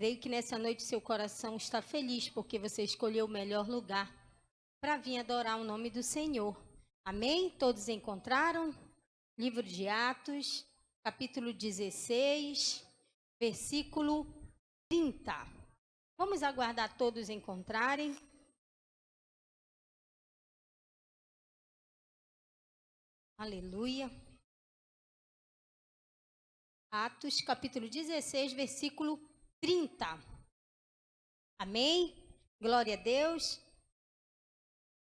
Creio que nessa noite seu coração está feliz porque você escolheu o melhor lugar para vir adorar o nome do Senhor. Amém? Todos encontraram? Livro de Atos, capítulo 16, versículo 30. Vamos aguardar todos encontrarem. Aleluia. Atos, capítulo 16, versículo 30. Amém? Glória a Deus.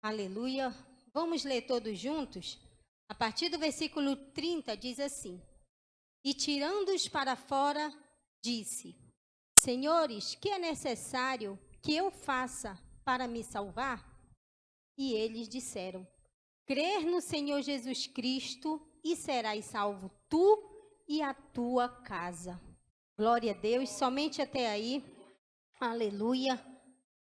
Aleluia. Vamos ler todos juntos? A partir do versículo 30 diz assim: E tirando-os para fora, disse: Senhores, que é necessário que eu faça para me salvar? E eles disseram: Crer no Senhor Jesus Cristo e serás salvo tu e a tua casa. Glória a Deus, somente até aí. Aleluia.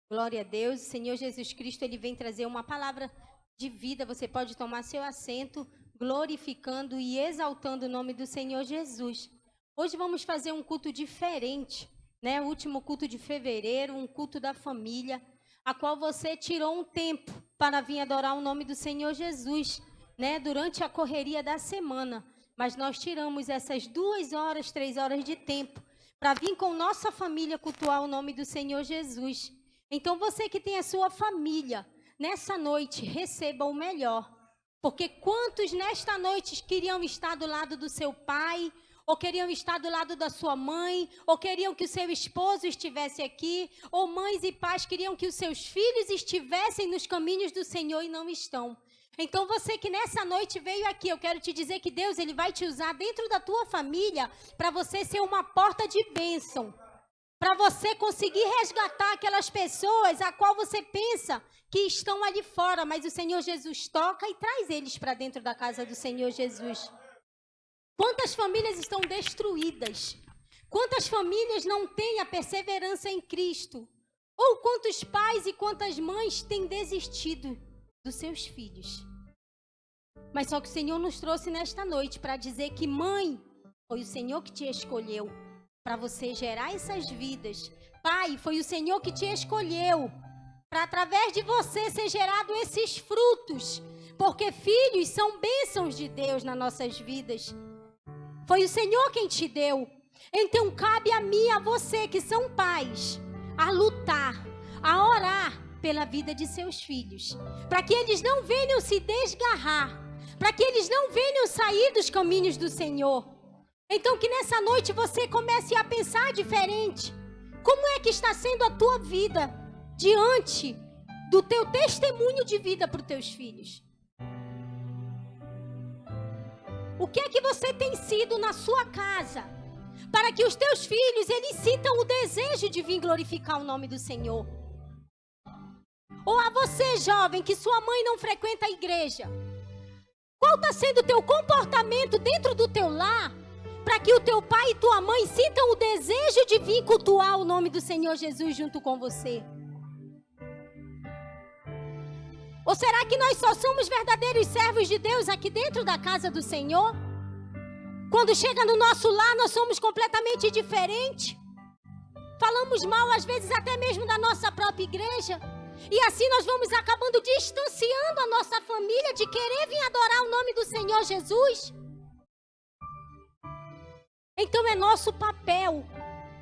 Glória a Deus. O Senhor Jesus Cristo, ele vem trazer uma palavra de vida. Você pode tomar seu assento, glorificando e exaltando o nome do Senhor Jesus. Hoje vamos fazer um culto diferente, né? O último culto de fevereiro, um culto da família, a qual você tirou um tempo para vir adorar o nome do Senhor Jesus, né? Durante a correria da semana. Mas nós tiramos essas 2 horas, 3 horas de tempo para vir com nossa família cultuar o nome do Senhor Jesus. Então você que tem a sua família, nessa noite, receba o melhor. Porque quantos nesta noite queriam estar do lado do seu pai, ou queriam estar do lado da sua mãe, ou queriam que o seu esposo estivesse aqui, ou mães e pais queriam que os seus filhos estivessem nos caminhos do Senhor e não estão. Então você que nessa noite veio aqui, eu quero te dizer que Deus ele vai te usar dentro da tua família para você ser uma porta de bênção. Para você conseguir resgatar aquelas pessoas a qual você pensa que estão ali fora, mas o Senhor Jesus toca e traz eles para dentro da casa do Senhor Jesus. Quantas famílias estão destruídas? Quantas famílias não têm a perseverança em Cristo? Ou quantos pais e quantas mães têm desistido dos seus filhos? Mas só que o Senhor nos trouxe nesta noite para dizer que, mãe, foi o Senhor que te escolheu para você gerar essas vidas. Pai, foi o Senhor que te escolheu para através de você ser gerado esses frutos, porque filhos são bênçãos de Deus nas nossas vidas. Foi o Senhor quem te deu. Então cabe a mim e a você que são pais a lutar, a orar pela vida de seus filhos, para que eles não venham se desgarrar, para que eles não venham sair dos caminhos do Senhor. Então que nessa noite você comece a pensar diferente. Como é que está sendo a tua vida diante do teu testemunho de vida para os teus filhos? O que é que você tem sido na sua casa para que os teus filhos eles sintam o desejo de vir glorificar o nome do Senhor? Ou a você, jovem, que sua mãe não frequenta a igreja, qual está sendo o teu comportamento dentro do teu lar para que o teu pai e tua mãe sintam o desejo de vir cultuar o nome do Senhor Jesus junto com você? Ou será que nós só somos verdadeiros servos de Deus aqui dentro da casa do Senhor? Quando chega no nosso lar, nós somos completamente diferentes. Falamos mal, às vezes, até mesmo da nossa própria igreja. E assim nós vamos acabando distanciando a nossa família de querer vir adorar o nome do Senhor Jesus. Então é nosso papel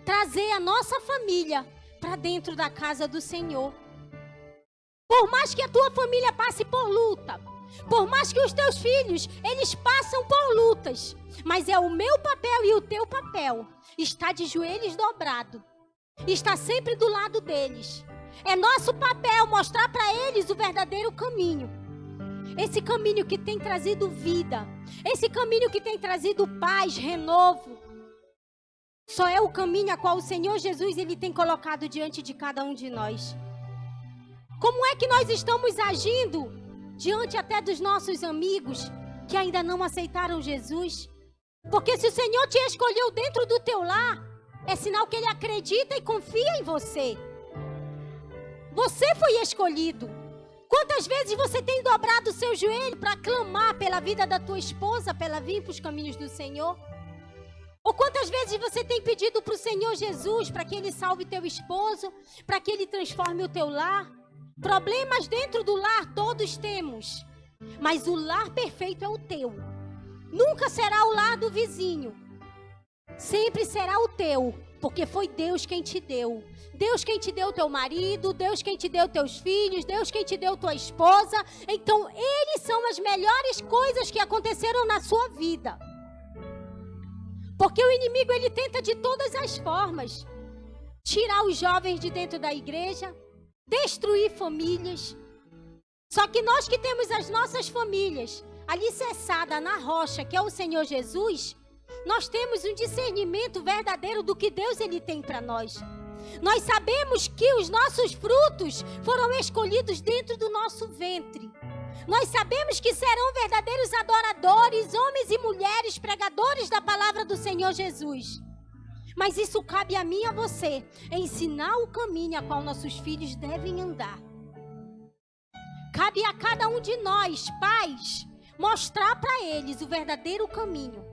trazer a nossa família para dentro da casa do Senhor. Por mais que a tua família passe por luta, por mais que os teus filhos, eles passam por lutas, mas é o meu papel e o teu papel estar de joelhos dobrados, estar sempre do lado deles. É nosso papel mostrar para eles o verdadeiro caminho. Esse caminho que tem trazido vida, esse caminho que tem trazido paz, renovo. Só é o caminho a qual o Senhor Jesus ele tem colocado diante de cada um de nós. Como é que nós estamos agindo diante até dos nossos amigos que ainda não aceitaram Jesus? Porque se o Senhor te escolheu dentro do teu lar, é sinal que Ele acredita e confia em você. Você foi escolhido. Quantas vezes você tem dobrado o seu joelho para clamar pela vida da tua esposa, para ela vir para os caminhos do Senhor? Ou quantas vezes você tem pedido para o Senhor Jesus para que Ele salve teu esposo, para que Ele transforme o teu lar? Problemas dentro do lar todos temos, mas o lar perfeito é o teu. Nunca será o lar do vizinho, sempre será o teu, porque foi Deus quem te deu. Deus quem te deu teu marido, Deus quem te deu teus filhos, Deus quem te deu tua esposa. Então eles são as melhores coisas que aconteceram na sua vida. Porque o inimigo, ele tenta de todas as formas tirar os jovens de dentro da igreja, destruir famílias. Só que nós que temos as nossas famílias alicerçadas na rocha, que é o Senhor Jesus, nós temos um discernimento verdadeiro do que Deus ele tem para nós. Nós sabemos que os nossos frutos foram escolhidos dentro do nosso ventre. Nós sabemos que serão verdadeiros adoradores, homens e mulheres, pregadores da palavra do Senhor Jesus. Mas isso cabe a mim e a você, ensinar o caminho a qual nossos filhos devem andar. Cabe a cada um de nós, pais, mostrar para eles o verdadeiro caminho.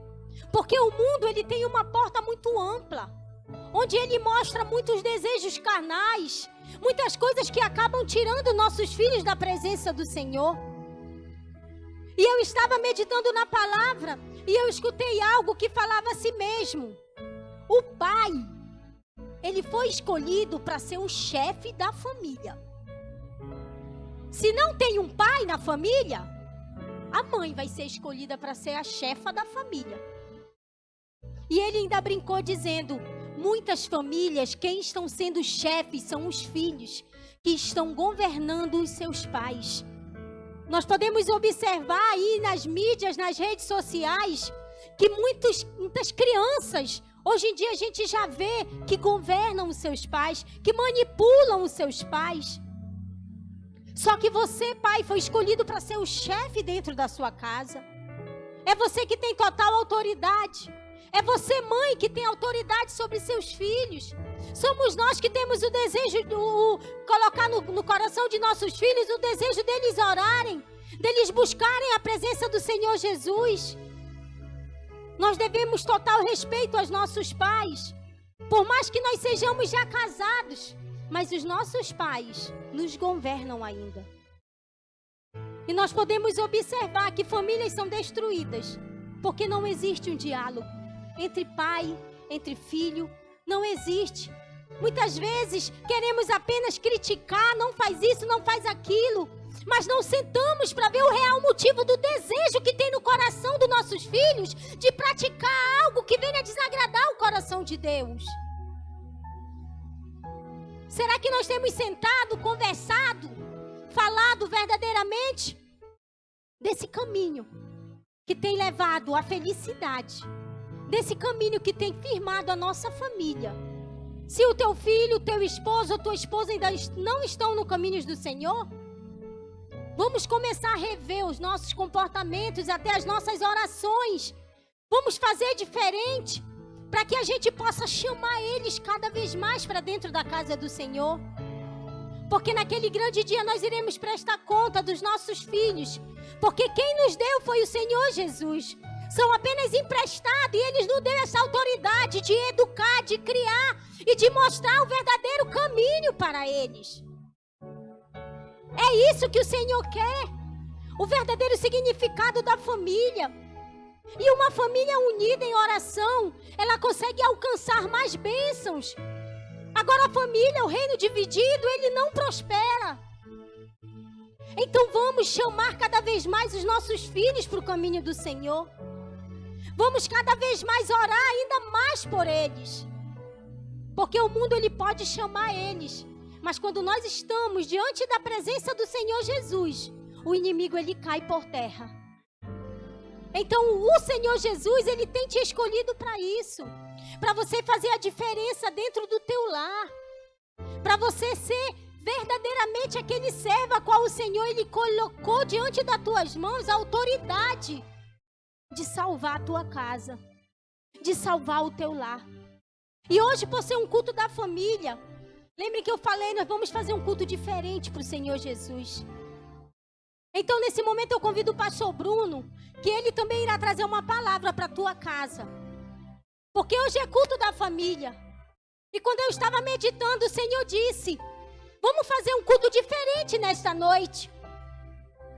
Porque o mundo, ele tem uma porta muito ampla, onde ele mostra muitos desejos carnais, muitas coisas que acabam tirando nossos filhos da presença do Senhor. E eu estava meditando na palavra e eu escutei algo que falava assim mesmo. O pai, ele foi escolhido para ser o chefe da família. Se não tem um pai na família, a mãe vai ser escolhida para ser a chefa da família. E ele ainda brincou dizendo, muitas famílias, quem estão sendo chefes são os filhos que estão governando os seus pais. Nós podemos observar aí nas mídias, nas redes sociais, que muitas crianças, hoje em dia a gente já vê que governam os seus pais, que manipulam os seus pais. Só que você, pai, foi escolhido para ser o chefe dentro da sua casa. É você que tem total autoridade. É você, mãe, que tem autoridade sobre seus filhos. Somos nós que temos o desejo de colocar no coração de nossos filhos o desejo deles orarem, deles buscarem a presença do Senhor Jesus. Nós devemos total respeito aos nossos pais, por mais que nós sejamos já casados, mas os nossos pais nos governam ainda. E nós podemos observar que famílias são destruídas, porque não existe um diálogo entre pai, entre filho, não existe. Muitas vezes queremos apenas criticar, não faz isso, não faz aquilo, mas não sentamos para ver o real motivo do desejo que tem no coração dos nossos filhos de praticar algo que venha desagradar o coração de Deus. Será que nós temos sentado, conversado, falado verdadeiramente desse caminho que tem levado à felicidade? Desse caminho que tem firmado a nossa família. Se o teu filho, o teu esposo ou tua esposa ainda não estão no caminho do Senhor, vamos começar a rever os nossos comportamentos, até as nossas orações. Vamos fazer diferente, para que a gente possa chamar eles cada vez mais para dentro da casa do Senhor. Porque naquele grande dia nós iremos prestar conta dos nossos filhos, porque quem nos deu foi o Senhor Jesus. São apenas emprestados e Ele nos deu essa autoridade de educar, de criar e de mostrar o verdadeiro caminho para eles. É isso que o Senhor quer, o verdadeiro significado da família. E uma família unida em oração, ela consegue alcançar mais bênçãos. Agora a família, o reino dividido, ele não prospera. Então vamos chamar cada vez mais os nossos filhos para o caminho do Senhor. Vamos cada vez mais orar ainda mais por eles. Porque o mundo ele pode chamar eles, mas quando nós estamos diante da presença do Senhor Jesus, o inimigo ele cai por terra. Então o Senhor Jesus ele tem te escolhido para isso, para você fazer a diferença dentro do teu lar, para você ser verdadeiramente aquele servo a qual o Senhor ele colocou diante das tuas mãos a autoridade de salvar a tua casa, de salvar o teu lar. E hoje, por ser um culto da família, lembre que eu falei, nós vamos fazer um culto diferente para o Senhor Jesus. Então, nesse momento, eu convido o pastor Bruno, que ele também irá trazer uma palavra para a tua casa. Porque hoje é culto da família. E quando eu estava meditando, o Senhor disse: vamos fazer um culto diferente nesta noite.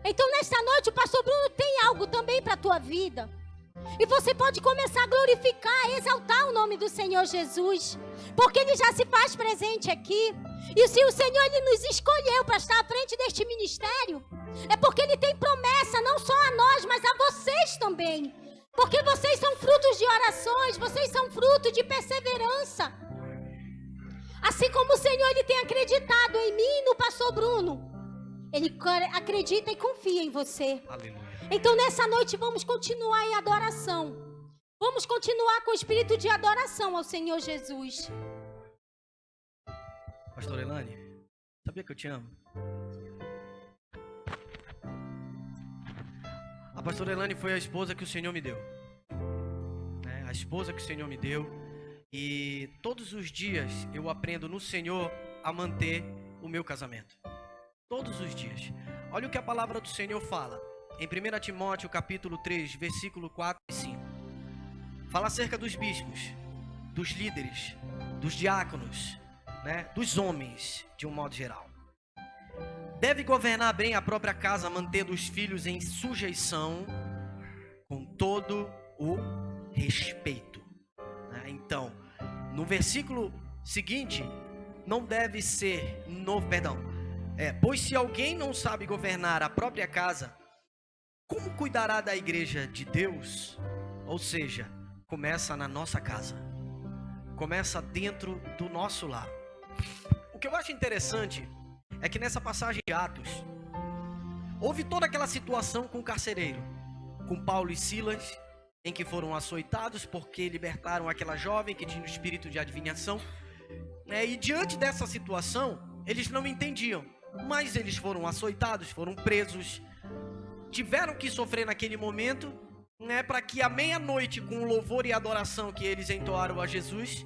Então nesta noite o pastor Bruno tem algo também para a tua vida. E você pode começar a glorificar, exaltar o nome do Senhor Jesus. Porque Ele já se faz presente aqui. E se o Senhor Ele nos escolheu para estar à frente deste ministério, é porque Ele tem promessa não só a nós, mas a vocês também. Porque vocês são frutos de orações, vocês são frutos de perseverança. Assim como o Senhor Ele tem acreditado em mim e no pastor Bruno, Ele acredita e confia em você. Aleluia. Então nessa noite vamos continuar em adoração. Vamos continuar com o espírito de adoração ao Senhor Jesus. Pastor Elane, sabia que eu te amo? A pastora Elane foi a esposa que o Senhor me deu. A esposa que o Senhor me deu. E todos os dias eu aprendo no Senhor a manter o meu casamento. Todos os dias. Olha o que a palavra do Senhor fala. Em 1 Timóteo capítulo 3, versículo 4 e 5. Fala acerca dos bispos, dos líderes, dos diáconos, dos homens, de um modo geral. Deve governar bem a própria casa, mantendo os filhos em sujeição, com todo o respeito. Então, no versículo seguinte, não deve ser pois se alguém não sabe governar a própria casa, como cuidará da igreja de Deus? Ou seja, começa na nossa casa, começa dentro do nosso lar. O que eu acho interessante é que nessa passagem de Atos, houve toda aquela situação com o carcereiro, com Paulo e Silas, em que foram açoitados porque libertaram aquela jovem que tinha um espírito de adivinhação. E diante dessa situação, eles não entendiam, mas eles foram açoitados, foram presos, tiveram que sofrer naquele momento, para que à meia-noite, com o louvor e adoração que eles entoaram a Jesus,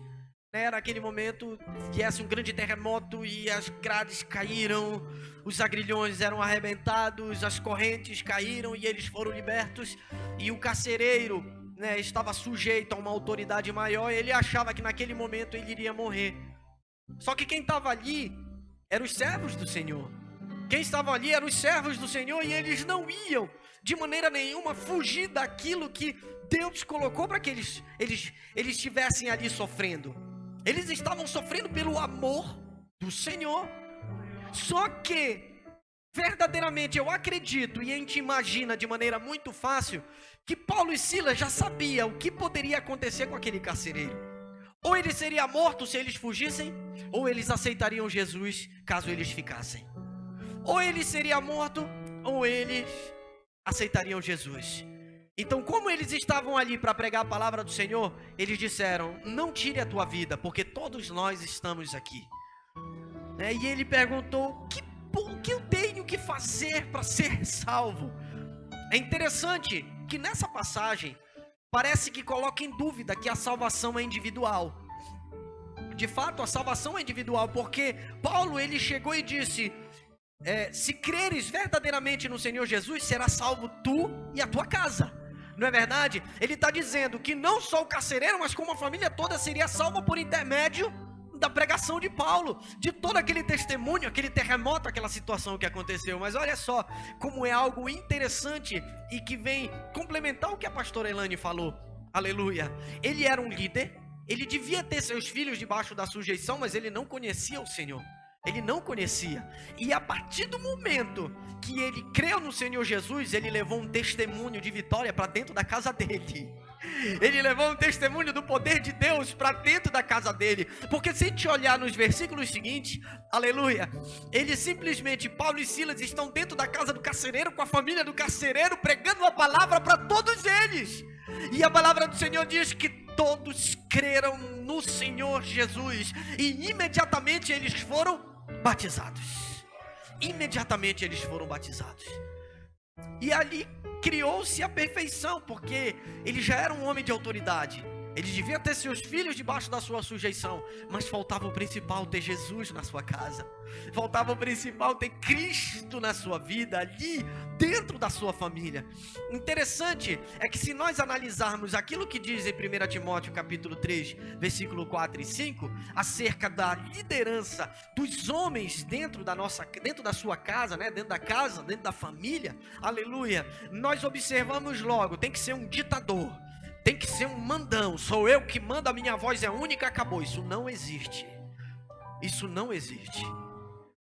naquele momento viesse um grande terremoto e as grades caíram, os agrilhões eram arrebentados, as correntes caíram e eles foram libertos. E o carcereiro estava sujeito a uma autoridade maior, ele achava que naquele momento ele iria morrer. Só que quem estava ali eram os servos do Senhor. Quem estava ali eram os servos do Senhor e eles não iam de maneira nenhuma fugir daquilo que Deus colocou para que eles estivessem ali sofrendo. Eles estavam sofrendo pelo amor do Senhor. Só que, verdadeiramente, eu acredito e a gente imagina de maneira muito fácil que Paulo e Silas já sabiam o que poderia acontecer com aquele carcereiro. Ou ele seria morto se eles fugissem, ou eles aceitariam Jesus caso eles ficassem. Ou ele seria morto, ou eles aceitariam Jesus. Então, como eles estavam ali para pregar a palavra do Senhor, eles disseram: não tire a tua vida, porque todos nós estamos aqui. E ele perguntou: o que eu tenho que fazer para ser salvo? É interessante que nessa passagem parece que coloca em dúvida que a salvação é individual. De fato, a salvação é individual, porque Paulo ele chegou e disse: se creres verdadeiramente no Senhor Jesus, será salvo tu e a tua casa. Não é verdade? Ele está dizendo que não só o carcereiro, mas como a família toda seria salva por intermédio da pregação de Paulo, de todo aquele testemunho, aquele terremoto, aquela situação que aconteceu. Mas olha só como é algo interessante e que vem complementar o que a pastora Elane falou. Aleluia. Ele era um líder, ele devia ter seus filhos debaixo da sujeição, mas ele não conhecia o Senhor. Ele não conhecia. E a partir do momento que ele creu no Senhor Jesus, ele levou um testemunho de vitória para dentro da casa dele. Ele levou um testemunho do poder de Deus para dentro da casa dele. Porque se a gente olhar nos versículos seguintes, aleluia, eles simplesmente, Paulo e Silas estão dentro da casa do carcereiro, com a família do carcereiro, pregando a palavra para todos eles. E a palavra do Senhor diz que todos creram no Senhor Jesus. E imediatamente eles foram batizados. Imediatamente eles foram batizados. E ali criou-se a perfeição, porque ele já era um homem de autoridade. Ele devia ter seus filhos debaixo da sua sujeição, mas faltava o principal, ter Jesus na sua casa. Faltava o principal, ter Cristo na sua vida, ali dentro da sua família. Interessante é que se nós analisarmos aquilo que diz em 1 Timóteo capítulo 3, versículo 4 e 5, acerca da liderança dos homens dentro da sua casa, né? Dentro da casa, dentro da família, aleluia, nós observamos logo, tem que ser um ditador. Tem que ser um mandão, sou eu que mando, a minha voz é única, acabou. Isso não existe. Isso não existe.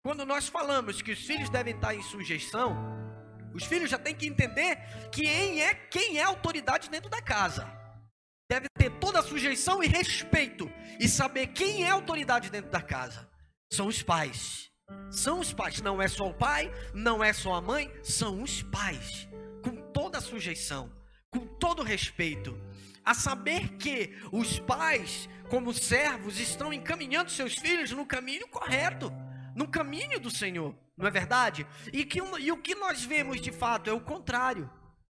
Quando nós falamos que os filhos devem estar em sujeição, os filhos já têm que entender que quem é autoridade dentro da casa. Deve ter toda a sujeição e respeito, e saber quem é autoridade dentro da casa. São os pais. São os pais, não é só o pai, não é só a mãe, são os pais. Com toda a sujeição, com todo o respeito. A saber que os pais, como servos, estão encaminhando seus filhos no caminho correto, no caminho do Senhor, não é verdade? E o que nós vemos de fato é o contrário,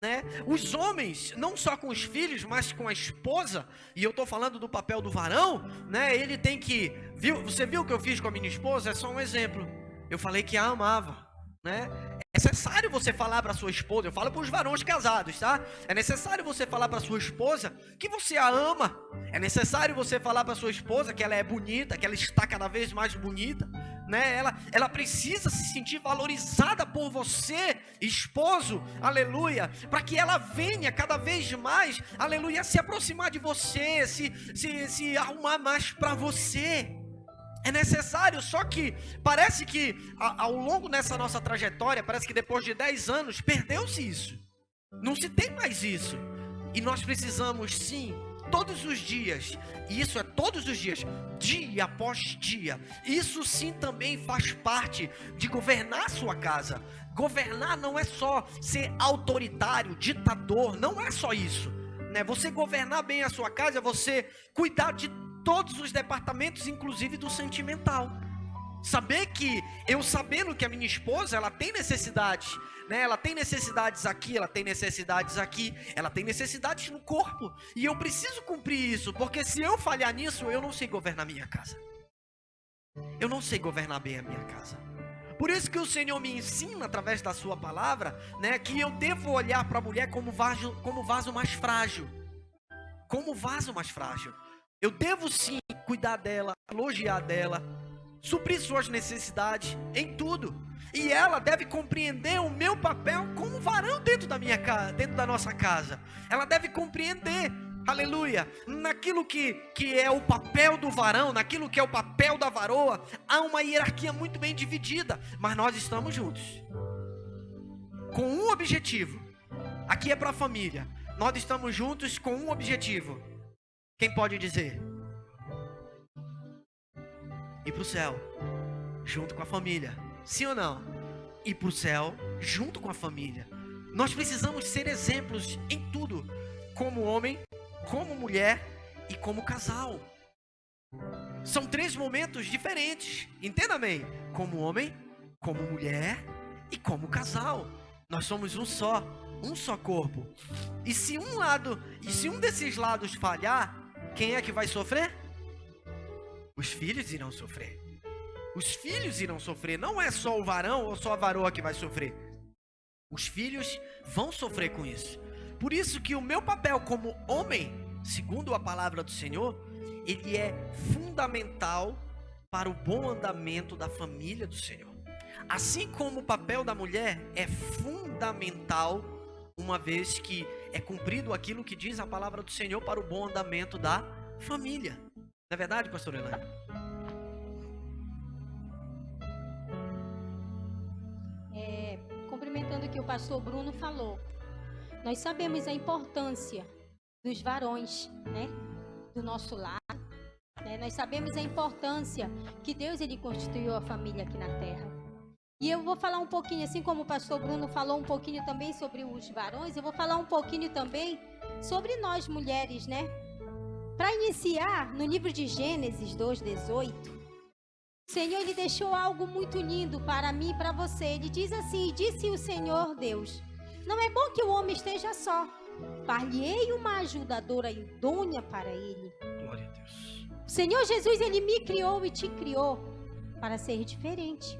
né? Os homens, não só com os filhos, mas com a esposa, e eu estou falando do papel do varão, né? Ele tem que, você viu o que eu fiz com a minha esposa? É só um exemplo. Eu falei que a amava, né? É necessário você falar para sua esposa, eu falo para os varões casados, tá? É necessário você falar para sua esposa que você a ama. É necessário você falar para sua esposa que ela é bonita, que ela está cada vez mais bonita, né? Ela precisa se sentir valorizada por você, esposo, aleluia, para que ela venha cada vez mais, aleluia, se aproximar de você, se arrumar mais para você. É necessário, só que parece que ao longo dessa nossa trajetória, parece que depois de 10 anos, perdeu-se isso. Não se tem mais isso. E nós precisamos sim, todos os dias, e isso é todos os dias, dia após dia, isso sim também faz parte de governar a sua casa. Governar não é só ser autoritário, ditador, não é só isso, né? Você governar bem a sua casa é você cuidar de todos os departamentos, inclusive do sentimental. Saber que, eu sabendo que a minha esposa, ela tem necessidades, né? Ela tem necessidades aqui, ela tem necessidades aqui, ela tem necessidades no corpo, e eu preciso cumprir isso, porque se eu falhar nisso, eu não sei governar minha casa. Eu não sei governar bem a minha casa. Por isso que o Senhor me ensina, através da sua palavra, né, que eu devo olhar para a mulher como vaso mais frágil. Como vaso mais frágil. Eu devo sim cuidar dela, elogiar dela, suprir suas necessidades em tudo. E ela deve compreender o meu papel como varão dentro da minha casa, dentro da nossa casa. Ela deve compreender, aleluia, naquilo que é o papel do varão, naquilo que é o papel da varoa. Há uma hierarquia muito bem dividida, mas nós estamos juntos, com um objetivo. Aqui é para a família. Nós estamos juntos com um objetivo. Quem pode dizer? Ir para o céu, junto com a família. Sim ou não? Ir para o céu, junto com a família. Nós precisamos ser exemplos em tudo. Como homem, como mulher e como casal. São 3 momentos diferentes. Entenda bem. Como homem, como mulher e como casal. Nós somos um só corpo. E se um desses lados falhar, quem é que vai sofrer? Os filhos irão sofrer. Os filhos irão sofrer. Não é só o varão ou só a varoa que vai sofrer. Os filhos vão sofrer com isso. Por isso que o meu papel como homem, segundo a palavra do Senhor, ele é fundamental para o bom andamento da família do Senhor. Assim como o papel da mulher é fundamental, uma vez que é cumprido aquilo que diz a palavra do Senhor para o bom andamento da família. Não é verdade, pastor Elaine? Complementando o que o pastor Bruno falou, nós sabemos a importância dos varões, né? Do nosso lar, né? Nós sabemos a importância que Deus ele constituiu a família aqui na terra. E eu vou falar um pouquinho, assim como o pastor Bruno falou um pouquinho também sobre os varões, eu vou falar um pouquinho também sobre nós mulheres, né? Para iniciar, no livro de Gênesis 2:18, o Senhor ele deixou algo muito lindo para mim e para você. Ele diz assim: disse o Senhor Deus, não é bom que o homem esteja só, Far-lhe-ei uma ajudadora idônea para ele. Glória a Deus. O Senhor Jesus, Ele me criou e te criou para ser diferente.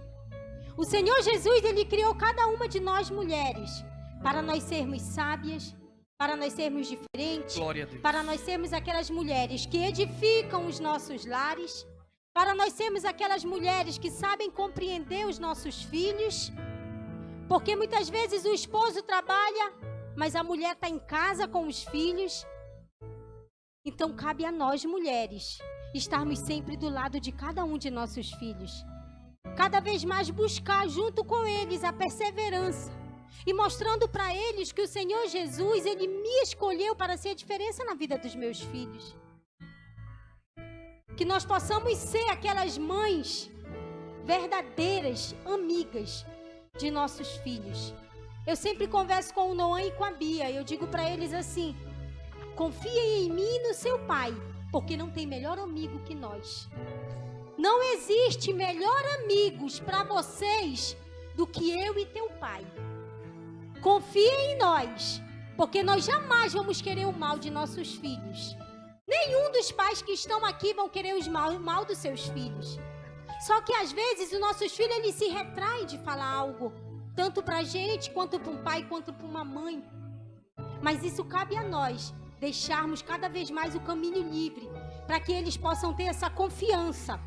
O Senhor Jesus, Ele criou cada uma de nós mulheres para nós sermos sábias, para nós sermos diferentes, Glória a Deus. para nós sermos aquelas mulheres que edificam os nossos lares, para nós sermos aquelas mulheres que sabem compreender os nossos filhos, porque muitas vezes o esposo trabalha, mas a mulher está em casa com os filhos. Então cabe a nós, mulheres, estarmos sempre do lado de cada um de nossos filhos. Cada vez mais buscar junto com eles a perseverança e mostrando para eles que o Senhor Jesus, Ele me escolheu para ser a diferença na vida dos meus filhos. Que nós possamos ser aquelas mães verdadeiras, amigas de nossos filhos. Eu sempre converso com o Noã e com a Bia, eu digo para eles assim: confiem em mim e no seu pai, porque não tem melhor amigo que nós. Não existe melhor amigos para vocês do que eu e teu pai. Confiem em nós, porque nós jamais vamos querer o mal de nossos filhos. Nenhum dos pais que estão aqui vão querer o mal dos seus filhos. Só que às vezes os nossos filhos, eles se retraem de falar algo, tanto para a gente, quanto para um pai, quanto para uma mãe. Mas isso cabe a nós, deixarmos cada vez mais o caminho livre, para que eles possam ter essa confiança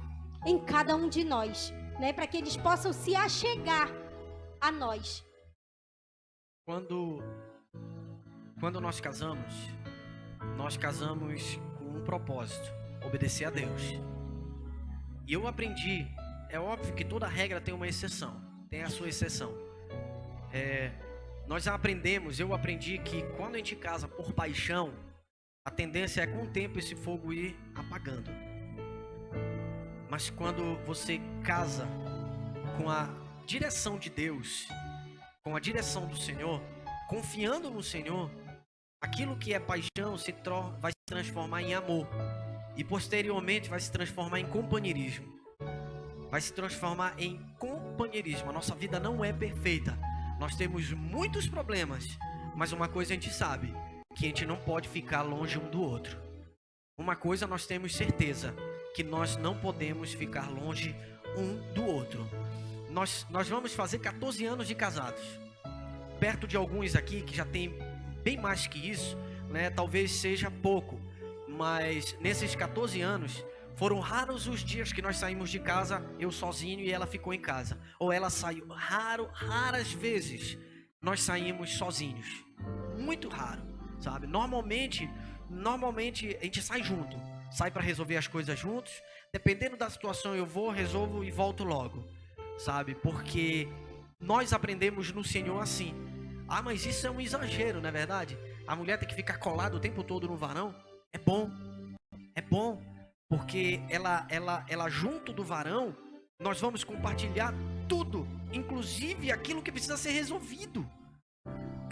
em cada um de nós, né? Para que eles possam se achegar a nós. Quando nós casamos com um propósito: obedecer a Deus. E eu aprendi, é óbvio que toda regra tem uma exceção, tem a sua exceção. Eu aprendi que quando a gente casa por paixão, a tendência é com o tempo esse fogo ir apagando. Mas quando você casa com a direção de Deus, com a direção do Senhor, confiando no Senhor, aquilo que é paixão vai se transformar em amor. E posteriormente vai se transformar em companheirismo. Vai se transformar em companheirismo. A nossa vida não é perfeita. Nós temos muitos problemas. Mas uma coisa a gente sabe: que a gente não pode ficar longe um do outro. Uma coisa nós temos certeza: que nós não podemos ficar longe um do outro. Nós vamos fazer 14 anos de casados. Perto de alguns aqui que já tem bem mais que isso, né? Talvez seja pouco. Mas nesses 14 anos, foram raros os dias que nós saímos de casa, eu sozinho e ela ficou em casa. Ou ela saiu, raras vezes nós saímos sozinhos. Muito raro, sabe? Normalmente a gente sai junto. Sai para resolver as coisas juntos. Dependendo da situação eu vou, resolvo e volto logo, sabe? Porque nós aprendemos no Senhor assim. Ah, mas isso é um exagero, não é verdade? A mulher tem que ficar colada o tempo todo no varão. É bom, porque ela junto do varão, nós vamos compartilhar tudo, inclusive aquilo que precisa ser resolvido.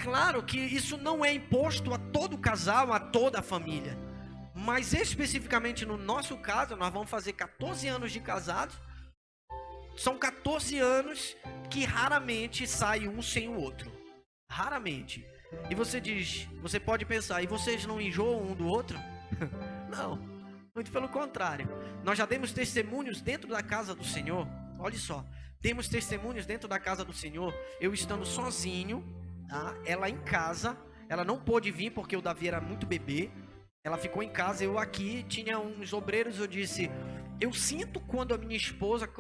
Claro que isso não é imposto a todo casal, a toda a família, mas especificamente no nosso caso, nós vamos fazer 14 anos de casados. São 14 anos que raramente sai um sem o outro, raramente. E você pode pensar: e vocês não enjoam um do outro? Não, muito pelo contrário. Nós já demos testemunhos dentro da casa do Senhor. Olha só, temos testemunhos dentro da casa do Senhor. Eu estando sozinho, tá? Ela em casa, ela não pôde vir porque o Davi era muito bebê. Ela ficou em casa, eu aqui, tinha uns obreiros. Eu disse: eu sinto quando a minha esposa,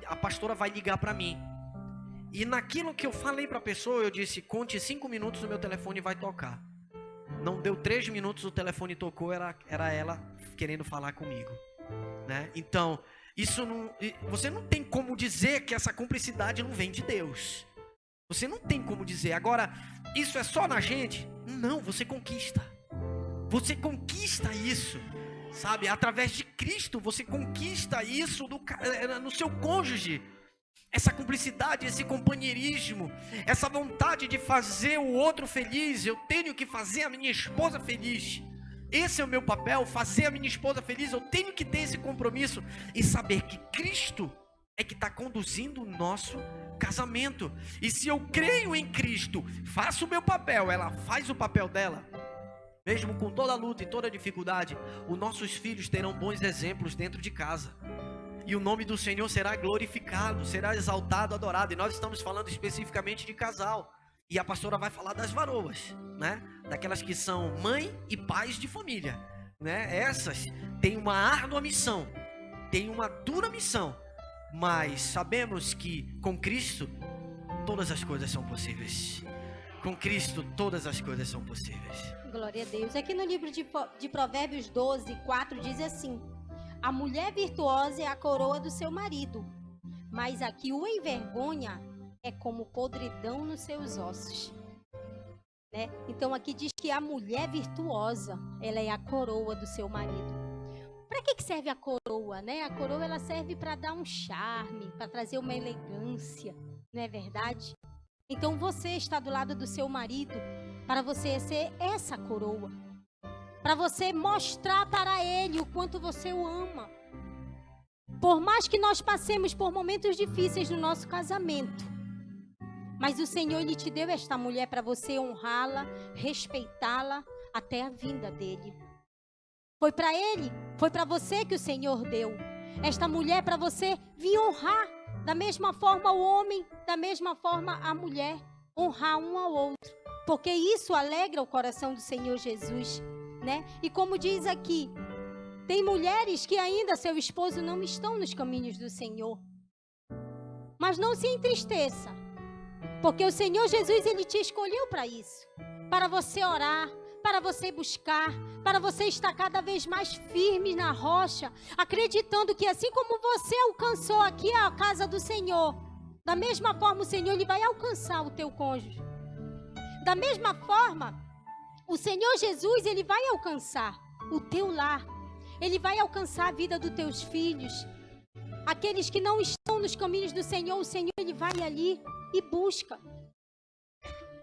a pastora vai ligar para mim. E naquilo que eu falei para a pessoa, eu disse: conte 5 minutos, o meu telefone vai tocar. Não deu 3 minutos, o telefone tocou, era ela querendo falar comigo, né? Então, você não tem como dizer que essa cumplicidade não vem de Deus. Você não tem como dizer. Agora, isso é só na gente? Não, você conquista. Você conquista isso, sabe? Através de Cristo, você conquista isso no seu cônjuge. Essa cumplicidade, esse companheirismo, essa vontade de fazer o outro feliz. Eu tenho que fazer a minha esposa feliz. Esse é o meu papel, fazer a minha esposa feliz. Eu tenho que ter esse compromisso e saber que Cristo é que está conduzindo o nosso casamento. E se eu creio em Cristo, faço o meu papel, ela faz o papel dela, mesmo com toda a luta e toda a dificuldade, os nossos filhos terão bons exemplos dentro de casa. E o nome do Senhor será glorificado, será exaltado, adorado. E nós estamos falando especificamente de casal. E a pastora vai falar das varoas, né? Daquelas que são mãe e pais de família, né? Essas têm uma árdua missão, têm uma dura missão. Mas sabemos que com Cristo todas as coisas são possíveis. Com Cristo todas as coisas são possíveis. Glória a Deus. Aqui no livro de Provérbios 12, 4 diz assim: a mulher virtuosa é a coroa do seu marido, mas a que o envergonha é como podridão nos seus ossos. Né? Então aqui diz que a mulher virtuosa, ela é a coroa do seu marido. Para que serve a coroa, né? A coroa, ela serve para dar um charme, para trazer uma elegância, não é verdade? Então você está do lado do seu marido para você ser essa coroa, para você mostrar para ele o quanto você o ama. Por mais que nós passemos por momentos difíceis no nosso casamento, mas o Senhor, Ele te deu esta mulher para você honrá-la, respeitá-la até a vinda dele. Foi para ele, foi para você que o Senhor deu esta mulher para você vir honrar. Da mesma forma o homem, da mesma forma a mulher, honrar um ao outro. Porque isso alegra o coração do Senhor Jesus, né? E como diz aqui, tem mulheres que ainda seu esposo não estão nos caminhos do Senhor. Mas não se entristeça, porque o Senhor Jesus, Ele te escolheu para isso. Para você orar, para você buscar, para você estar cada vez mais firme na rocha, acreditando que assim como você alcançou aqui a casa do Senhor, da mesma forma o Senhor, Ele vai alcançar o teu cônjuge. Da mesma forma, o Senhor Jesus, Ele vai alcançar o teu lar. Ele vai alcançar a vida dos teus filhos. Aqueles que não estão nos caminhos do Senhor, o Senhor, Ele vai ali e busca.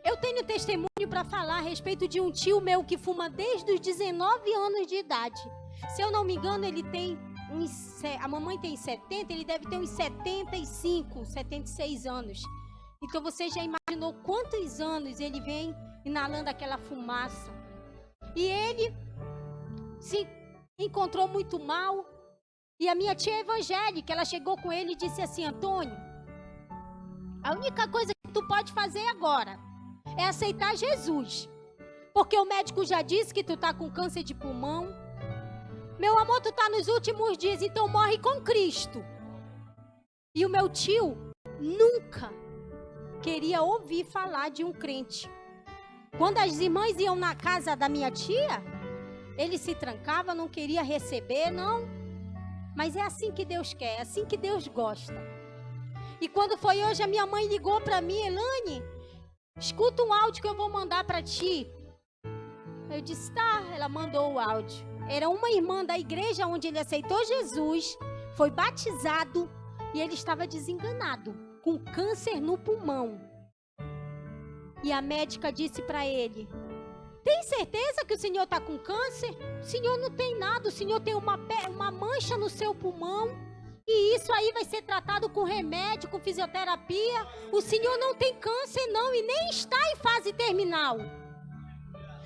Eu tenho testemunho para falar a respeito de um tio meu que fuma desde os 19 anos de idade. Se eu não me engano, ele tem a mamãe tem 70, ele deve ter uns 75, 76 anos. Então você já imaginou quantos anos ele vem inalando aquela fumaça. E ele se encontrou muito mal. E a minha tia evangélica, ela chegou com ele e disse assim: Antônio, a única coisa que tu pode fazer agora é aceitar Jesus. Porque o médico já disse que tu tá com câncer de pulmão. Meu amor, tu tá nos últimos dias, então morre com Cristo. E o meu tio nunca queria ouvir falar de um crente. Quando as irmãs iam na casa da minha tia, ele se trancava, não queria receber, não. Mas é assim que Deus quer, é assim que Deus gosta. E quando foi hoje, a minha mãe ligou para mim: Elane, escuta um áudio que eu vou mandar para ti. Eu disse: tá. Ela mandou o áudio. Era uma irmã da igreja onde ele aceitou Jesus, foi batizado e ele estava desenganado, com câncer no pulmão. E a médica disse para ele: tem certeza que o senhor está com câncer? O senhor não tem nada, o senhor tem uma mancha no seu pulmão. E isso aí vai ser tratado com remédio, com fisioterapia. O senhor não tem câncer não e nem está em fase terminal.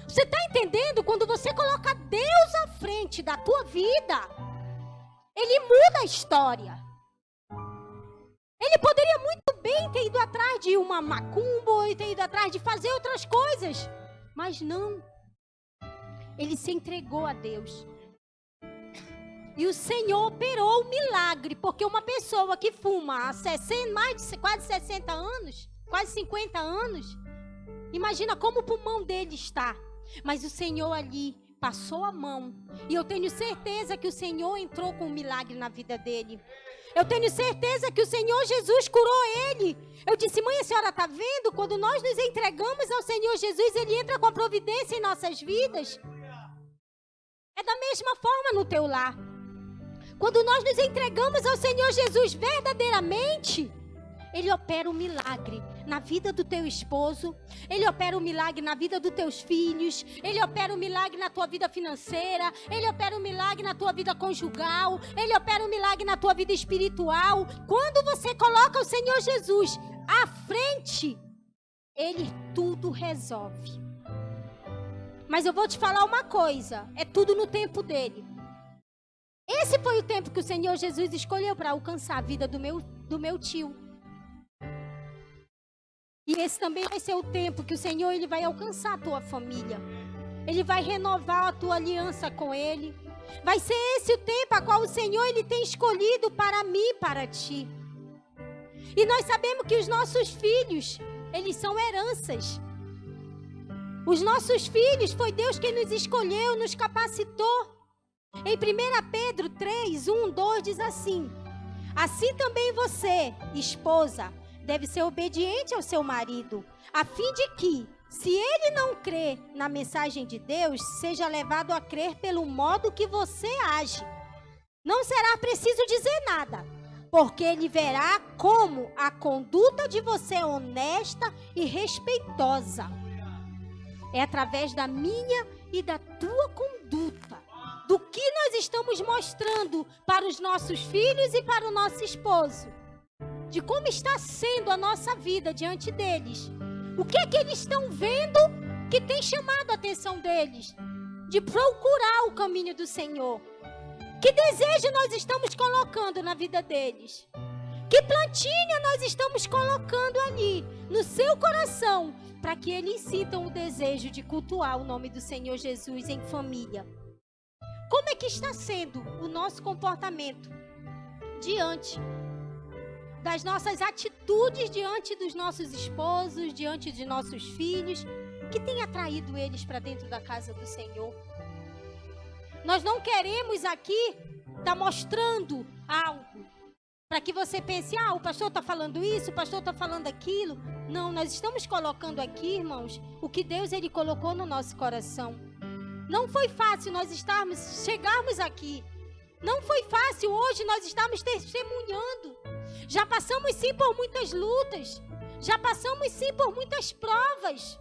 Você está entendendo? Quando você coloca Deus à frente da tua vida, Ele muda a história. Ele poderia muito bem ter ido atrás de uma macumba, ou ter ido atrás de fazer outras coisas. Mas não. Ele se entregou a Deus. E o Senhor operou o milagre, porque uma pessoa que fuma há quase 60 anos, quase 50 anos, imagina como o pulmão dele está. Mas o Senhor ali passou a mão. E eu tenho certeza que o Senhor entrou com um milagre na vida dele. Eu tenho certeza que o Senhor Jesus curou ele. Eu disse: mãe, a senhora está vendo? Quando nós nos entregamos ao Senhor Jesus, Ele entra com a providência em nossas vidas. É da mesma forma no teu lar. Quando nós nos entregamos ao Senhor Jesus verdadeiramente, Ele opera um milagre na vida do teu esposo, Ele opera um milagre na vida dos teus filhos, Ele opera um milagre na tua vida financeira, Ele opera um milagre na tua vida conjugal, Ele opera um milagre na tua vida espiritual. Quando você coloca o Senhor Jesus à frente, Ele tudo resolve. Mas eu vou te falar uma coisa, é tudo no tempo dele. Esse foi o tempo que o Senhor Jesus escolheu para alcançar a vida do meu tio. E esse também vai ser o tempo que o Senhor ele vai alcançar a tua família. Ele vai renovar a tua aliança com Ele. Vai ser esse o tempo a qual o Senhor ele tem escolhido para mim e para ti. E nós sabemos que os nossos filhos, eles são heranças. Os nossos filhos, foi Deus quem nos escolheu, nos capacitou. Em 1 Pedro 3, 1, 2 diz assim: assim também você, esposa, deve ser obediente ao seu marido, a fim de que, se ele não crê na mensagem de Deus, seja levado a crer pelo modo que você age. Não será preciso dizer nada, porque ele verá como a conduta de você é honesta e respeitosa. É através da minha e da tua conduta, do que nós estamos mostrando para os nossos filhos e para o nosso esposo, de como está sendo a nossa vida diante deles. O que é que eles estão vendo que tem chamado a atenção deles? De procurar o caminho do Senhor. Que desejo nós estamos colocando na vida deles? Que plantinha nós estamos colocando ali, no seu coração, para que eles sintam o desejo de cultuar o nome do Senhor Jesus em família? Como é que está sendo o nosso comportamento diante das nossas atitudes, diante dos nossos esposos, diante de nossos filhos, que tem atraído eles para dentro da casa do Senhor? Nós não queremos aqui estar mostrando algo para que você pense, o pastor está falando isso, o pastor está falando aquilo. Não, nós estamos colocando aqui, irmãos, o que Deus ele colocou no nosso coração. Não foi fácil nós chegarmos aqui. Não foi fácil hoje nós estarmos testemunhando. Já passamos sim por muitas lutas. Já passamos sim por muitas provas.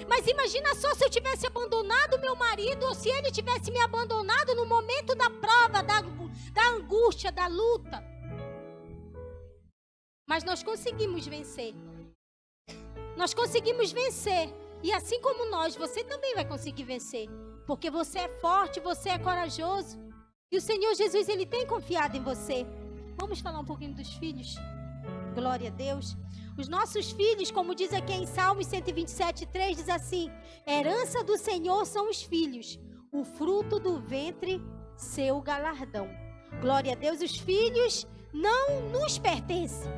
Mas imagina só se eu tivesse abandonado meu marido, ou se ele tivesse me abandonado no momento da prova, da angústia, da luta. Mas nós conseguimos vencer. Nós conseguimos vencer. E assim como nós, você também vai conseguir vencer. Porque você é forte, você é corajoso. E o Senhor Jesus, ele tem confiado em você. Vamos falar um pouquinho dos filhos? Glória a Deus. Os nossos filhos, como diz aqui em Salmos 127:3, diz assim: herança do Senhor são os filhos, o fruto do ventre, seu galardão. Glória a Deus, os filhos não nos pertencem.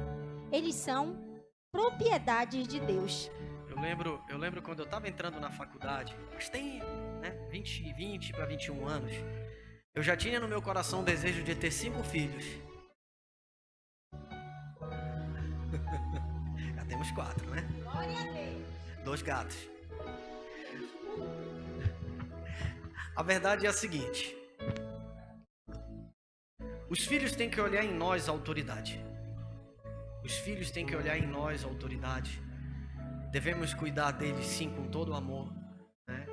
Eles são propriedades de Deus. Eu lembro quando eu estava entrando na faculdade, mas tem 20 para 21 anos, eu já tinha no meu coração o desejo de ter 5 filhos. Já temos 4, né? Glória a Deus. 2 gatos. A verdade é a seguinte: os filhos têm que olhar em nós a autoridade. Os filhos têm que olhar em nós a autoridade. Devemos cuidar deles sim com todo o amor, né?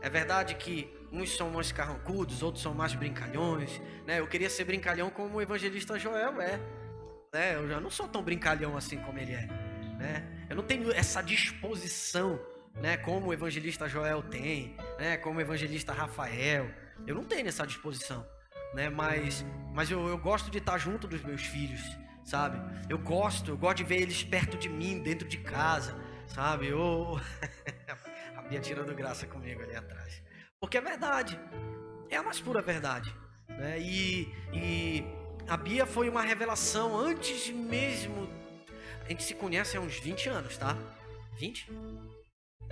É verdade que uns são mais carrancudos, outros são mais brincalhões, né? Eu queria ser brincalhão como o evangelista Joel é, né? Eu já não sou tão brincalhão assim como ele é, né? Eu não tenho essa disposição, né? Como o evangelista Joel tem, né? Como o evangelista Rafael. Eu não tenho essa disposição, né? Mas eu gosto de estar junto dos meus filhos, sabe? Eu gosto de ver eles perto de mim, dentro de casa, sabe? A Bia tirando graça comigo ali atrás. Porque é verdade, é a mais pura verdade, né? E a Bia foi uma revelação antes mesmo. A gente se conhece há uns 20 anos, tá? 20?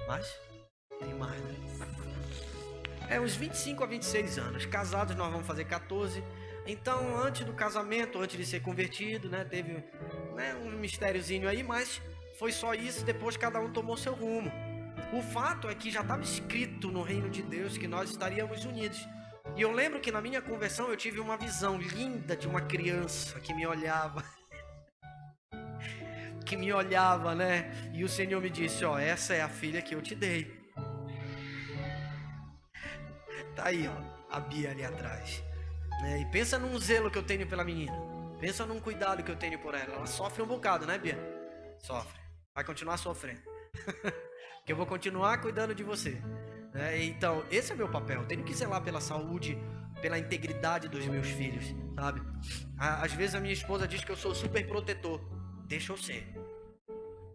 Mais? Tem mais, né? É uns 25 a 26 anos. Casados nós vamos fazer 14. Então, antes do casamento, antes de ser convertido, né, teve um mistériozinho aí, mas foi só isso. Depois cada um tomou seu rumo. O fato é que já estava escrito no reino de Deus que nós estaríamos unidos. E eu lembro que na minha conversão eu tive uma visão linda de uma criança que me olhava. que me olhava, né? E o Senhor me disse, ó, essa é a filha que eu te dei. Tá aí, ó, a Bia ali atrás. E pensa num zelo que eu tenho pela menina. Pensa num cuidado que eu tenho por ela. Ela sofre um bocado, né, Bia? Sofre. Vai continuar sofrendo. Porque eu vou continuar cuidando de você. Então, esse é o meu papel. Eu tenho que zelar pela saúde, pela integridade dos meus filhos, sabe? Às vezes a minha esposa diz que eu sou super protetor. Deixa eu ser.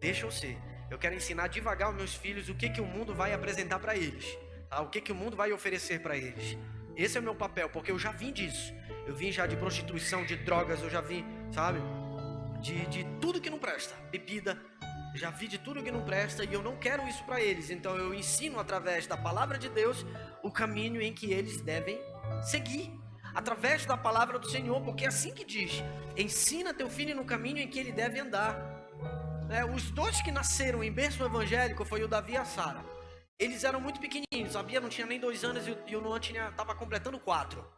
Deixa eu ser. Eu quero ensinar devagar aos meus filhos o que o mundo vai apresentar para eles. Tá? O que o mundo vai oferecer para eles. Esse é o meu papel, porque eu já vim disso. Eu vim já de prostituição, de drogas, eu já vim, sabe? De tudo que não presta. Bebida. Eu já vi de tudo que não presta e eu não quero isso para eles. Então eu ensino através da palavra de Deus o caminho em que eles devem seguir. Através da palavra do Senhor, porque é assim que diz. Ensina teu filho no caminho em que ele deve andar. Os dois que nasceram em berço evangélico foi o Davi e a Sara. Eles eram muito pequenininhos. A Bia não tinha nem 2 anos e o Noan estava completando 4.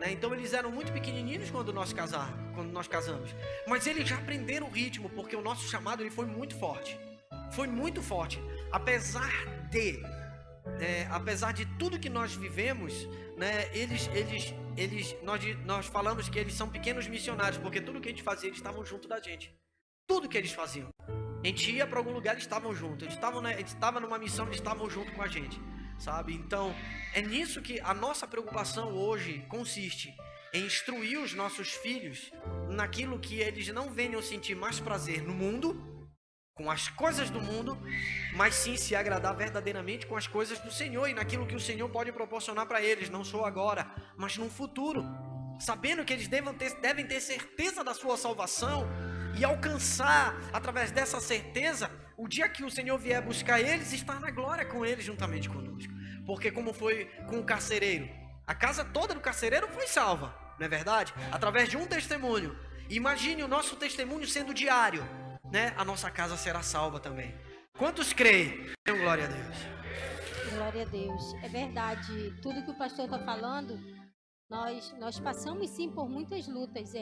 Então eles eram muito pequenininhos quando nós casamos. Mas eles já aprenderam o ritmo, porque o nosso chamado ele foi muito forte. Foi muito forte. Apesar de tudo que nós vivemos, né, nós falamos que eles são pequenos missionários, porque tudo que a gente fazia, eles estavam junto da gente. Tudo que eles faziam. A gente ia para algum lugar, eles estavam juntos. A gente estava numa missão, eles estavam junto com a gente, sabe? Então, é nisso que a nossa preocupação hoje consiste, em instruir os nossos filhos naquilo que eles não venham sentir mais prazer no mundo, com as coisas do mundo, mas sim se agradar verdadeiramente com as coisas do Senhor e naquilo que o Senhor pode proporcionar para eles, não só agora, mas no futuro, sabendo que eles devem ter certeza da sua salvação e alcançar, através dessa certeza, o dia que o Senhor vier buscar eles, estar na glória com eles juntamente conosco. Porque como foi com o carcereiro, a casa toda do carcereiro foi salva, não é verdade? Através de um testemunho. Imagine o nosso testemunho sendo diário, né? A nossa casa será salva também. Quantos creem? Glória a Deus. Glória a Deus. É verdade, tudo que o pastor está falando, nós passamos sim por muitas lutas.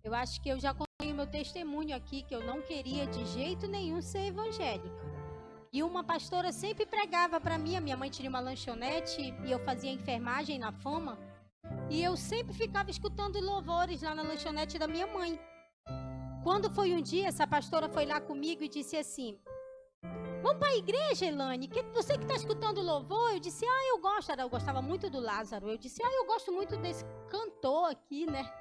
Eu acho que eu já contei o meu testemunho aqui, que eu não queria de jeito nenhum ser evangélica. E uma pastora sempre pregava para mim, a minha mãe tinha uma lanchonete e eu fazia enfermagem na Fama. E eu sempre ficava escutando louvores lá na lanchonete da minha mãe. Quando foi um dia, essa pastora foi lá comigo e disse assim: vamos para a igreja, Elane, você que está escutando louvor? Eu disse, eu gosto. Eu gostava muito do Lázaro. Eu disse, eu gosto muito desse cantor aqui, né?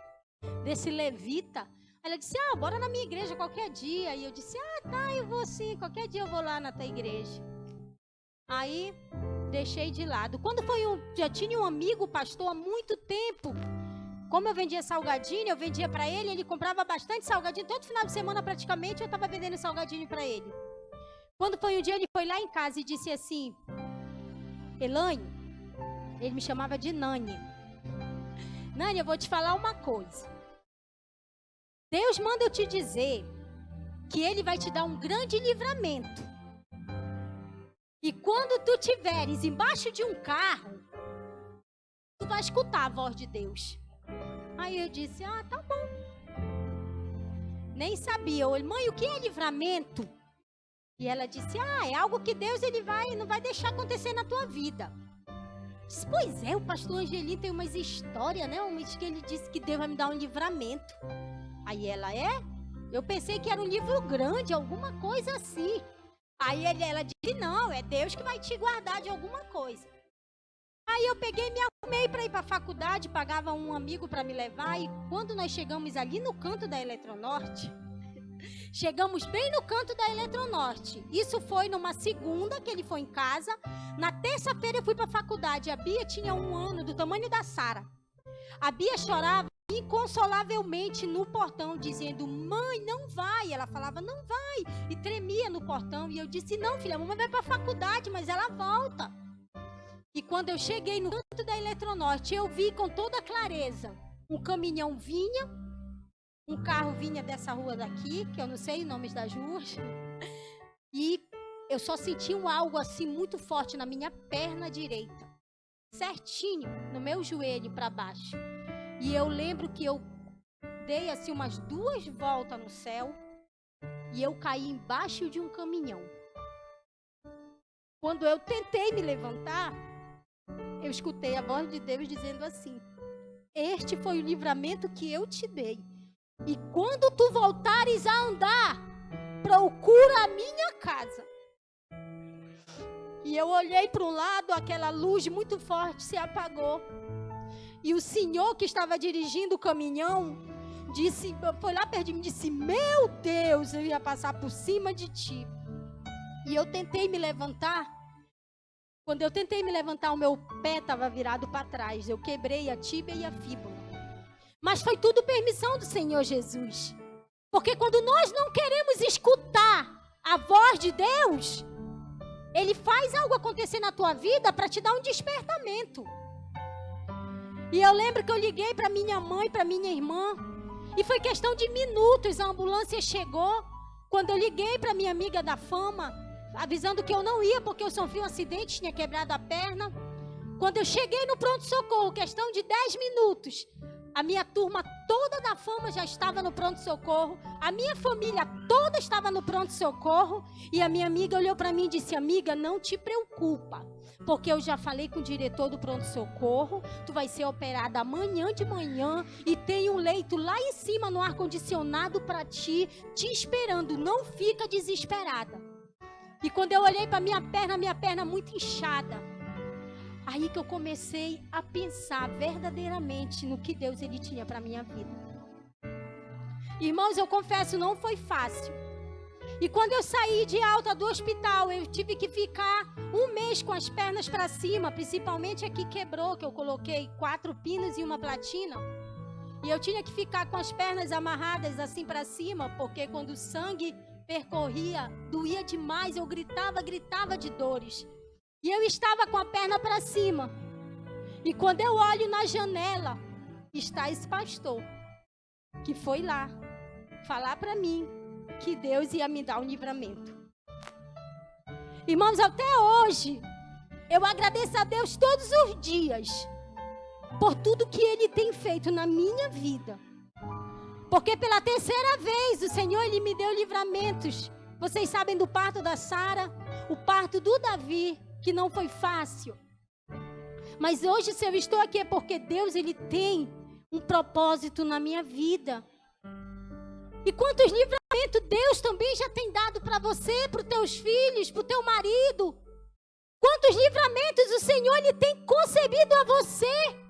Desse levita. Ela disse, bora na minha igreja qualquer dia. E eu disse, tá, eu vou sim, qualquer dia eu vou lá na tua igreja. Aí, deixei de lado. Quando foi já tinha um amigo pastor há muito tempo. Como eu vendia salgadinho, eu vendia para ele comprava bastante salgadinho. Todo final de semana, praticamente, eu estava vendendo salgadinho para ele. Quando foi um dia, ele foi lá em casa e disse assim, Elane, ele me chamava de Nani. Nani, eu vou te falar uma coisa. Deus manda eu te dizer que Ele vai te dar um grande livramento. E quando tu estiveres embaixo de um carro, tu vai escutar a voz de Deus. Aí eu disse, tá bom. Nem sabia. Eu, mãe, o que é livramento? E ela disse, é algo que Deus não vai deixar acontecer na tua vida. Disse, pois é, o pastor Angelim tem umas histórias, né? Que ele disse que Deus vai me dar um livramento. Aí ela, eu pensei que era um livro grande, alguma coisa assim. Aí ela disse, não, é Deus que vai te guardar de alguma coisa. Aí eu peguei e me arrumei para ir para a faculdade, pagava um amigo para me levar. E quando nós chegamos ali no canto da Eletronorte, chegamos bem no canto da Eletronorte. Isso foi numa segunda, que ele foi em casa. Na terça-feira eu fui para a faculdade. A Bia tinha 1 ano, do tamanho da Sara. A Bia chorava inconsolavelmente no portão, dizendo, mãe, não vai. Ela falava, não vai. E tremia no portão. E eu disse, não, filha, a mamãe vai para a faculdade, mas ela volta. E quando eu cheguei no canto da Eletronorte, eu vi com toda clareza, um caminhão vinha, um carro vinha dessa rua daqui, que eu não sei os nomes das ruas, e eu só senti algo assim muito forte na minha perna direita, certinho, no meu joelho para baixo. E eu lembro que eu dei assim umas 2 voltas no céu, e eu caí embaixo de um caminhão. Quando eu tentei me levantar, eu escutei a voz de Deus dizendo assim: este foi o livramento que eu te dei. E quando tu voltares a andar, procura a minha casa. E eu olhei para um lado, aquela luz muito forte se apagou. E o senhor que estava dirigindo o caminhão foi lá perto de mim e disse: meu Deus, eu ia passar por cima de ti. E eu tentei me levantar. Quando eu tentei me levantar, o meu pé estava virado para trás. Eu quebrei a tíbia e a fíbula. Mas foi tudo permissão do Senhor Jesus. Porque quando nós não queremos escutar a voz de Deus, Ele faz algo acontecer na tua vida para te dar um despertamento. E eu lembro que eu liguei para minha mãe, para minha irmã, e foi questão de minutos, a ambulância chegou. Quando eu liguei para minha amiga da fama, avisando que eu não ia porque eu sofri um acidente, tinha quebrado a perna. Quando eu cheguei no pronto-socorro, questão de 10 minutos, a minha turma toda da fama já estava no pronto-socorro, a minha família toda estava no pronto-socorro, e a minha amiga olhou para mim e disse: amiga, não te preocupa, porque eu já falei com o diretor do pronto-socorro, tu vai ser operada amanhã de manhã, e tem um leito lá em cima no ar-condicionado para ti, te esperando, não fica desesperada. E quando eu olhei para minha perna muito inchada, aí que eu comecei a pensar verdadeiramente no que Deus ele tinha para minha vida. Irmãos, eu confesso, não foi fácil. E quando eu saí de alta do hospital, eu tive que ficar um mês com as pernas para cima, principalmente aqui quebrou, que eu coloquei 4 pinos e uma platina. E eu tinha que ficar com as pernas amarradas assim para cima, porque quando o sangue percorria, doía demais, eu gritava de dores. E eu estava com a perna para cima. E quando eu olho na janela, está esse pastor, que foi lá falar para mim que Deus ia me dar um livramento. Irmãos, até hoje, eu agradeço a Deus todos os dias por tudo que Ele tem feito na minha vida. Porque pela terceira vez o Senhor ele me deu livramentos. Vocês sabem do parto da Sara, o parto do Davi, que não foi fácil. Mas hoje, se eu estou aqui, é porque Deus ele tem um propósito na minha vida. E quantos livramentos Deus também já tem dado para você, para os teus filhos, para o teu marido. Quantos livramentos o Senhor ele tem concebido a você.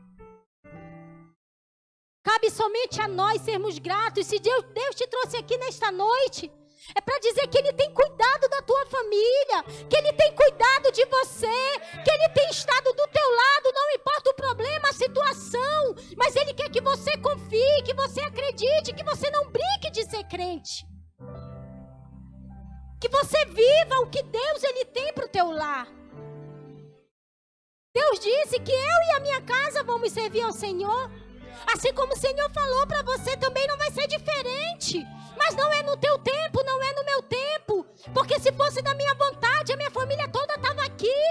Cabe somente a nós sermos gratos. Se Deus te trouxe aqui nesta noite, é para dizer que Ele tem cuidado da tua família, que Ele tem cuidado de você, que Ele tem estado do teu lado, não importa o problema, a situação, mas Ele quer que você confie, que você acredite, que você não brinque de ser crente. Que você viva o que Deus Ele tem para o teu lar. Deus disse que eu e a minha casa vamos servir ao Senhor. Assim como o Senhor falou para você, também não vai ser diferente. Mas não é no teu tempo, não é no meu tempo. Porque se fosse da minha vontade, a minha família toda estava aqui.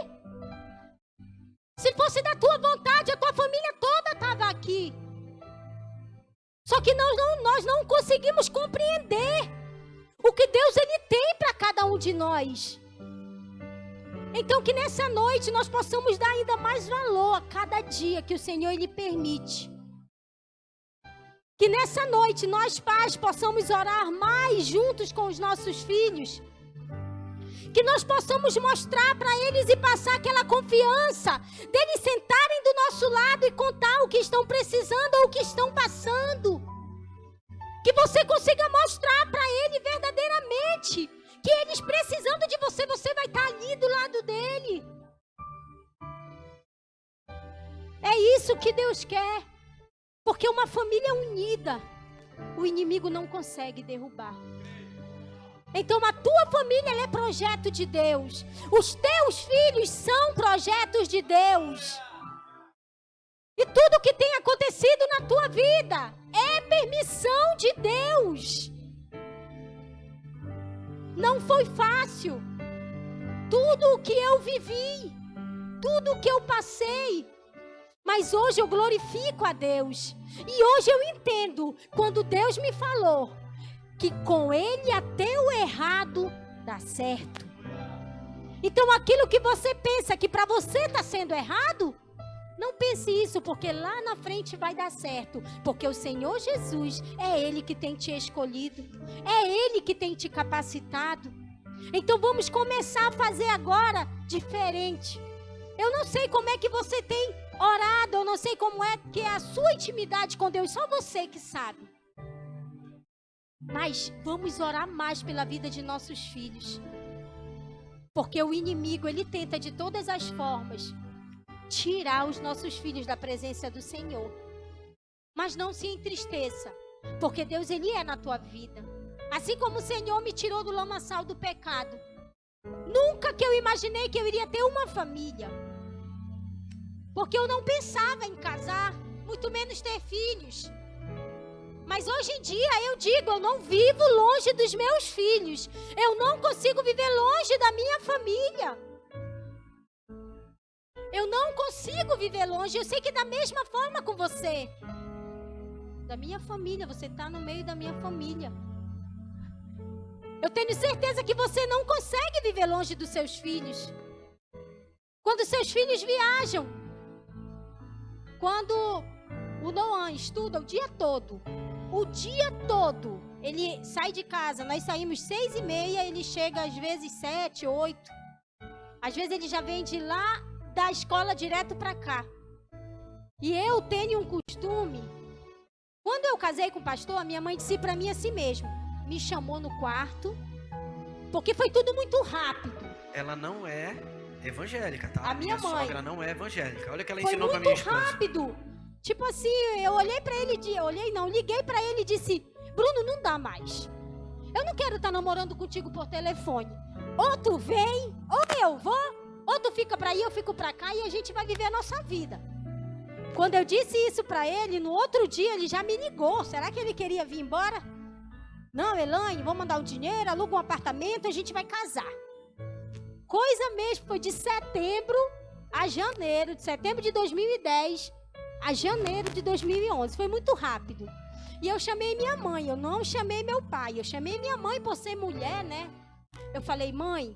Se fosse da tua vontade, a tua família toda estava aqui. Só que nós não conseguimos compreender o que Deus ele tem para cada um de nós. Então que nessa noite nós possamos dar ainda mais valor a cada dia que o Senhor ele permite. Que nessa noite nós pais possamos orar mais juntos com os nossos filhos. Que nós possamos mostrar para eles e passar aquela confiança deles sentarem do nosso lado e contar o que estão precisando ou o que estão passando. Que você consiga mostrar para eles verdadeiramente que eles precisando de você, você vai estar ali do lado dele. É isso que Deus quer. Porque uma família unida, o inimigo não consegue derrubar. Então a tua família ela é projeto de Deus. Os teus filhos são projetos de Deus. E tudo que tem acontecido na tua vida é permissão de Deus. Não foi fácil. Tudo o que eu vivi, tudo o que eu passei, mas hoje eu glorifico a Deus. E hoje eu entendo, quando Deus me falou, que com ele até o errado dá certo. Então aquilo que você pensa que para você está sendo errado, não pense isso, porque lá na frente vai dar certo. Porque o Senhor Jesus é Ele que tem te escolhido. É Ele que tem te capacitado. Então vamos começar a fazer agora diferente. Eu não sei como é que você tem orado, eu não sei como é que é a sua intimidade com Deus, só você que sabe. Mas vamos orar mais pela vida de nossos filhos. Porque o inimigo, ele tenta de todas as formas tirar os nossos filhos da presença do Senhor. Mas não se entristeça, porque Deus, ele é na tua vida. Assim como o Senhor me tirou do lamaçal do pecado. Nunca que eu imaginei que eu iria ter uma família. Porque eu não pensava em casar, muito menos ter filhos. Mas hoje em dia eu digo, eu não vivo longe dos meus filhos. Eu não consigo viver longe da minha família. Eu não consigo viver longe. Eu sei que da mesma forma com você. Da minha família, você está no meio da minha família. Eu tenho certeza que você não consegue viver longe dos seus filhos. Quando seus filhos viajam. Quando o Noan estuda o dia todo. O dia todo. Ele sai de casa. Nós saímos 6h30. Ele chega às vezes 7, 8. Às vezes ele já vem de lá da escola direto para cá. E eu tenho um costume. Quando eu casei com o pastor, a minha mãe disse para mim assim mesmo. Me chamou no quarto. Porque foi tudo muito rápido. Ela não é evangélica, tá? A minha mãe. sogra não é evangélica. Olha o que ela Foi ensinou pra minha muito esposa. rápido. Tipo assim, eu olhei pra ele, liguei pra ele e disse, Bruno, não dá mais. Eu não quero estar namorando contigo por telefone. Ou tu vem, ou eu vou, ou tu fica pra aí, eu fico pra cá e a gente vai viver a nossa vida. Quando eu disse isso pra ele, no outro dia ele já me ligou. Será que ele queria vir embora? Não, Elaine, vou mandar o dinheiro, aluga um apartamento, a gente vai casar. Coisa mesmo, foi de setembro a janeiro, de setembro de 2010 a janeiro de 2011. Foi muito rápido. E eu chamei minha mãe, eu não chamei meu pai. Eu chamei minha mãe por ser mulher, né? Eu falei, mãe,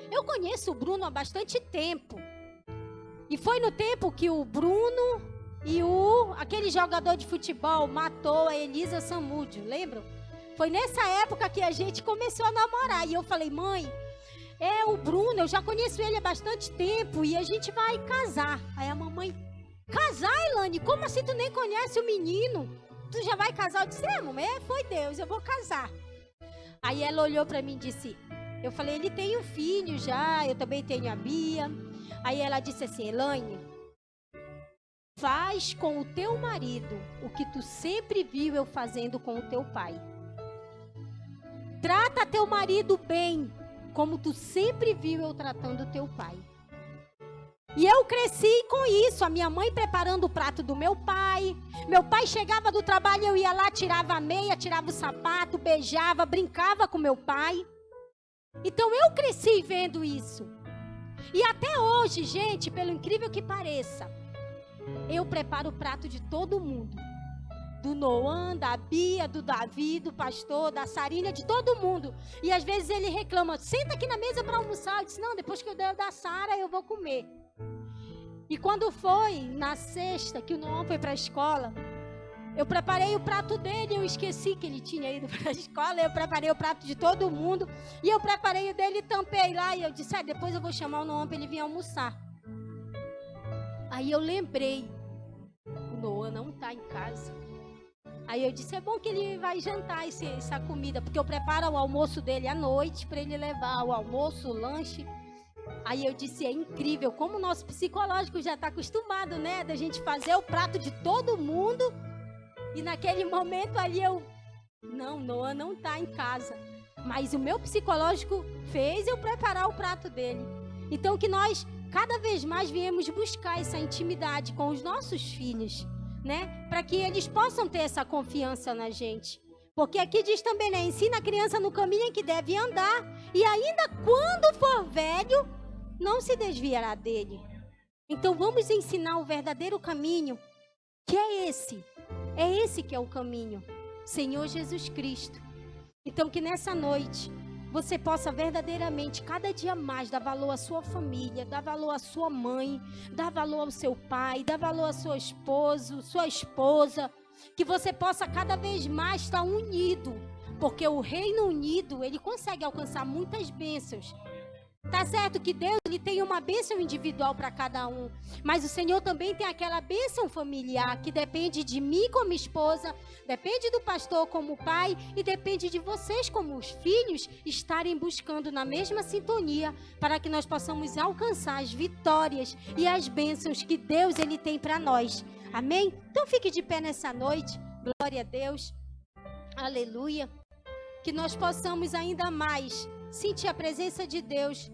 eu conheço o Bruno há bastante tempo. E foi no tempo que o Bruno e aquele jogador de futebol matou a Elisa Samúdio, lembram? Foi nessa época que a gente começou a namorar. E eu falei, mãe, o Bruno, eu já conheço ele há bastante tempo e a gente vai casar. Aí a mamãe, casar, Elaine? Como assim tu nem conhece o menino? Tu já vai casar? Eu disse, mamãe, foi Deus, eu vou casar. Aí ela olhou pra mim e disse, eu falei, ele tem um filho já, eu também tenho a Bia. Aí ela disse assim, Elaine, faz com o teu marido o que tu sempre viu eu fazendo com o teu pai. Trata teu marido bem, como tu sempre viu eu tratando o teu pai. E eu cresci com isso, a minha mãe preparando o prato do meu pai. Meu pai chegava do trabalho, eu ia lá, tirava a meia, tirava o sapato, beijava, brincava com meu pai. Então eu cresci vendo isso. E até hoje, gente, pelo incrível que pareça, eu preparo o prato de todo mundo. Do Noan, da Bia, do Davi, do pastor, da Sarinha, de todo mundo. E às vezes ele reclama, senta aqui na mesa para almoçar. Eu disse, não, depois que eu der da Sara, eu vou comer. E quando foi na sexta que o Noan foi para a escola, eu preparei o prato dele, eu esqueci que ele tinha ido para a escola, eu preparei o prato de todo mundo, e eu preparei o dele e tampei lá, e eu disse, depois eu vou chamar o Noan para ele vir almoçar. Aí eu lembrei, o Noan não está em casa. Aí eu disse, é bom que ele vai jantar essa comida, porque eu preparo o almoço dele à noite, para ele levar o almoço, o lanche. Aí eu disse, é incrível, como o nosso psicológico já está acostumado, né, da gente fazer o prato de todo mundo. E naquele momento ali não, Noan não está em casa. Mas o meu psicológico fez eu preparar o prato dele. Então que nós cada vez mais viemos buscar essa intimidade com os nossos filhos, né? Para que eles possam ter essa confiança na gente. Porque aqui diz também, né? Ensina a criança no caminho em que deve andar. E ainda quando for velho, não se desviará dele. Então vamos ensinar o verdadeiro caminho, que é esse. É esse que é o caminho. Senhor Jesus Cristo. Então que nessa noite você possa verdadeiramente, cada dia mais, dar valor à sua família, dar valor à sua mãe, dar valor ao seu pai, dar valor ao seu esposo, sua esposa. Que você possa cada vez mais estar unido, porque o reino unido, ele consegue alcançar muitas bênçãos. Tá certo que Deus, ele tem uma bênção individual para cada um, mas o Senhor também tem aquela bênção familiar que depende de mim como esposa, depende do pastor como pai e depende de vocês como os filhos estarem buscando na mesma sintonia para que nós possamos alcançar as vitórias e as bênçãos que Deus, ele tem para nós. Amém? Então fique de pé nessa noite. Glória a Deus. Aleluia. Que nós possamos ainda mais sentir a presença de Deus